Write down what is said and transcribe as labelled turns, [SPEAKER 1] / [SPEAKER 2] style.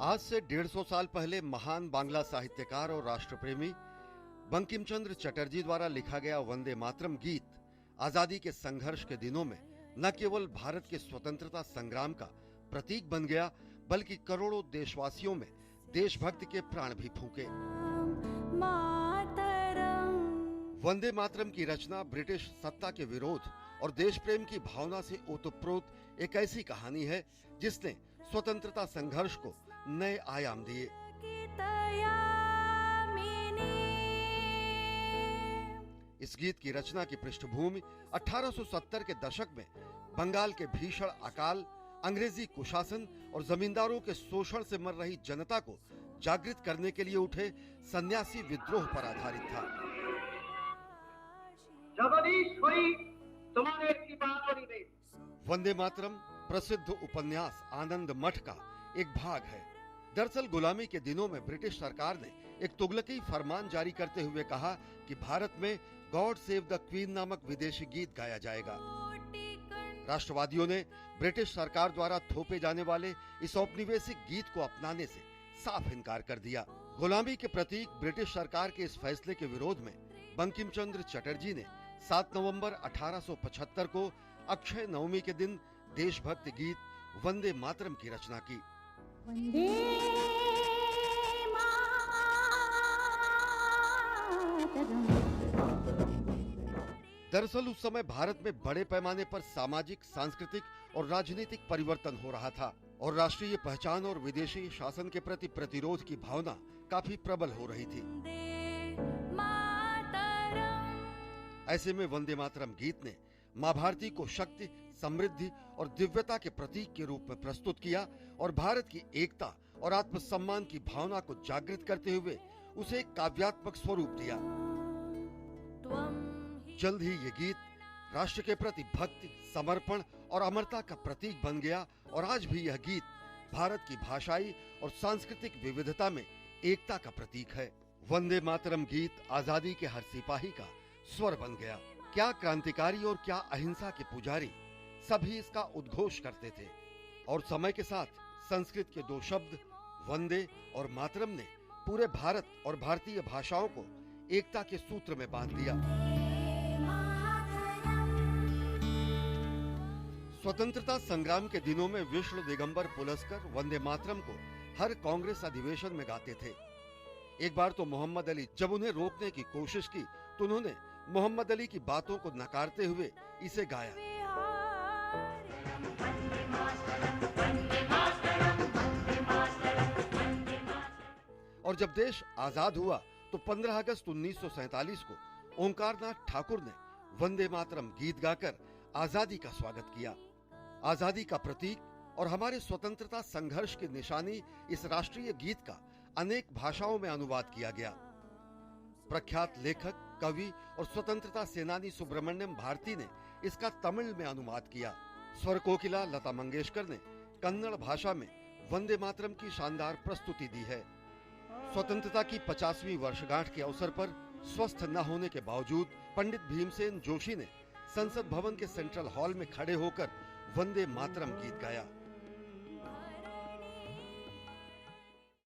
[SPEAKER 1] आज से 150 साल पहले महान बांग्ला साहित्यकार और राष्ट्रप्रेमी बंकिम चंद्र चटर्जी द्वारा लिखा गया वंदे मातरम गीत आजादी के संघर्ष के दिनों में न केवल भारत के स्वतंत्रता संग्राम का प्रतीक बन गया, बल्कि करोड़ों देशवासियों में देशभक्ति के प्राण भी फूंके। वंदे मातरम की रचना ब्रिटिश सत्ता के विरोध और देश प्रेम की भावना से ओतप्रोत एक ऐसी कहानी है जिसने स्वतंत्रता संघर्ष को नए आयाम दिए। इस गीत की रचना की पृष्ठभूमि 1870 के दशक में बंगाल के भीषण अकाल, अंग्रेजी कुशासन और जमींदारों के शोषण से मर रही जनता को जागृत करने के लिए उठे सन्यासी विद्रोह पर आधारित था। वंदे मातरम प्रसिद्ध उपन्यास आनंद मठ का एक भाग है। दरअसल गुलामी के दिनों में ब्रिटिश सरकार ने एक तुगलकी फरमान जारी करते हुए कहा कि भारत में गॉड सेव द क्वीन नामक विदेशी गीत गाया जाएगा। राष्ट्रवादियों ने ब्रिटिश सरकार द्वारा थोपे जाने वाले इस औपनिवेशिक गीत को अपनाने से साफ इनकार कर दिया। गुलामी के प्रतीक ब्रिटिश सरकार के इस फैसले के विरोध में बंकिम चंद्र चटर्जी ने 7 नवंबर 1875 को अक्षय नवमी के दिन देशभक्ति गीत वंदे मातरम की रचना की। दरअसल उस समय भारत में बड़े पैमाने पर सामाजिक, सांस्कृतिक और राजनीतिक परिवर्तन हो रहा था और राष्ट्रीय पहचान और विदेशी शासन के प्रति प्रतिरोध की भावना काफी प्रबल हो रही थी। ऐसे में वंदे मातरम गीत ने मां भारती को शक्ति, समृद्धि और दिव्यता के प्रतीक के रूप में प्रस्तुत किया और भारत की एकता और आत्मसम्मान की भावना को जागृत करते हुए उसे एक काव्यात्मक स्वरूप दिया। जल्द ही ये गीत राष्ट्र के प्रति भक्ति, समर्पण और अमरता का प्रतीक बन गया और आज भी यह गीत भारत की भाषाई और सांस्कृतिक विविधता में एकता का प्रतीक है। वंदे मातरम गीत आजादी के हर सिपाही का स्वर बन गया। क्या क्रांतिकारी और क्या अहिंसा के पुजारी, सभी इसका उद्घोष करते थे और समय के साथ संस्कृत के दो शब्द वंदे और मातरम ने पूरे भारत और भारतीय भाषाओं को एकता के सूत्र में बांध दिया। स्वतंत्रता संग्राम के दिनों में विष्णु दिगंबर पुलस्कर वंदे मातरम को हर कांग्रेस अधिवेशन में गाते थे। एक बार तो मोहम्मद अली जब उन्हें रोकने की कोशिश की तो उन्होंने मोहम्मद अली की बातों को नकारते हुए इसे गाया। और जब देश आजाद हुआ तो 15 अगस्त 1947 को ओंकारनाथ ठाकुर ने वंदे मातरम गीत गाकर आजादी का स्वागत किया। आजादी का प्रतीक और हमारे स्वतंत्रता संघर्ष की निशानी इस राष्ट्रीय गीत का अनेक भाषाओं में अनुवाद किया गया। प्रख्यात लेखक, कवि और स्वतंत्रता सेनानी सुब्रमण्यम भारती ने इसका तमिल में अनुवाद किया। स्वर कोकिला लता मंगेशकर ने कन्नड़ भाषा में वंदे मातरम की शानदार प्रस्तुति दी है। स्वतंत्रता की 50वीं वर्षगांठ के अवसर पर स्वस्थ न होने के बावजूद पंडित भीमसेन जोशी ने संसद भवन के सेंट्रल हॉल में खड़े होकर वंदे मातरम गीत गाया।